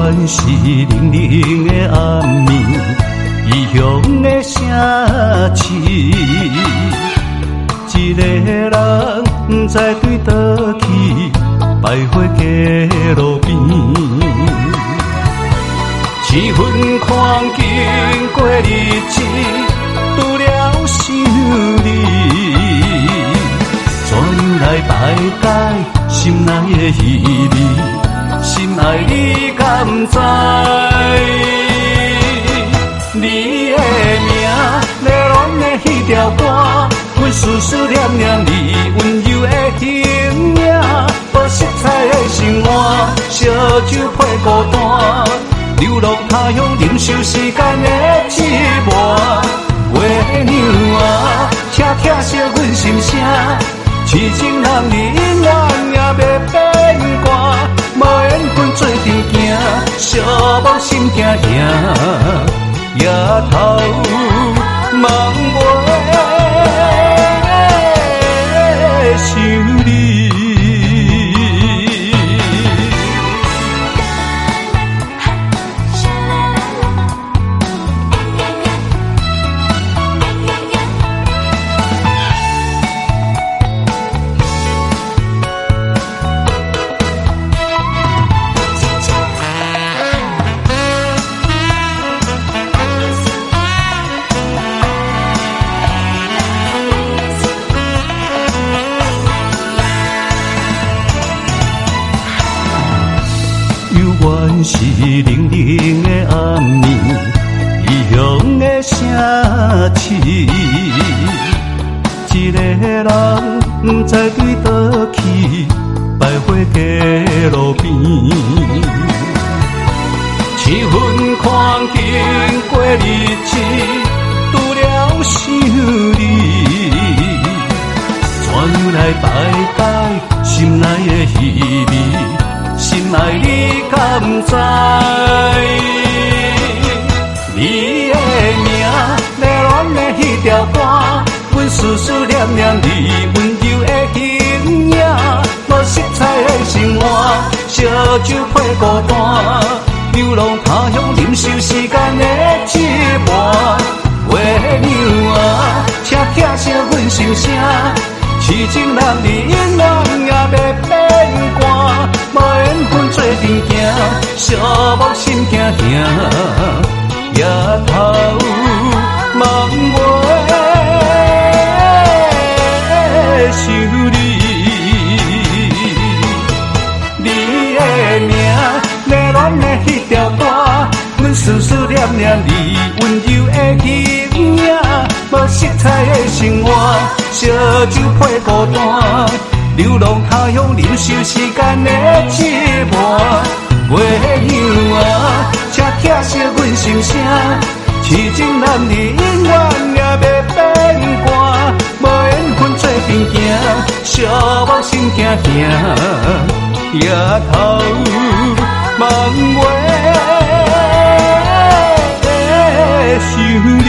原是冷冷的暗暝，异乡的城市。一个人不知对倒去，徘徊街路边。气氛看经过日子，拄了想你，怎样来排解心内的稀微？心爱你敢知？你的名，热恋的迄条歌，阮思思念念你温柔的形影，无色彩的生活，烧酒配孤单。流落他乡，忍受时间的折磨。月娘啊，听听惜阮心声，痴情人你永远也袂变卦。无缘分做阵行，寂寞心惊惊，夜头梦袂想你。原是冷冷的暗暝，异乡的城市。一个人不知对倒去，徘徊街路边。气氛看经过日子，拄了想你，怎样来排解心内的稀微？心爱你敢知？你的名，热恋的迄条歌，阮思思念念你温柔的形影，无色彩的生活，烧酒配孤单。流浪他乡，忍受时间的折磨。月娘啊，请听惜阮心声，痴情人你永远也袂变卦。无缘分做阵行，寂寞心惊惊，夜头梦袂想你。你的名，热恋的迄条歌，阮思思念念你温柔的形影，无色彩的生活，烧酒配孤单。流浪他乡，忍受时间的折磨。月娘啊，请听惜阮心声，痴情男儿永远也袂变卦。无缘分做阵行，寂寞心惊惊，夜头梦袂想你。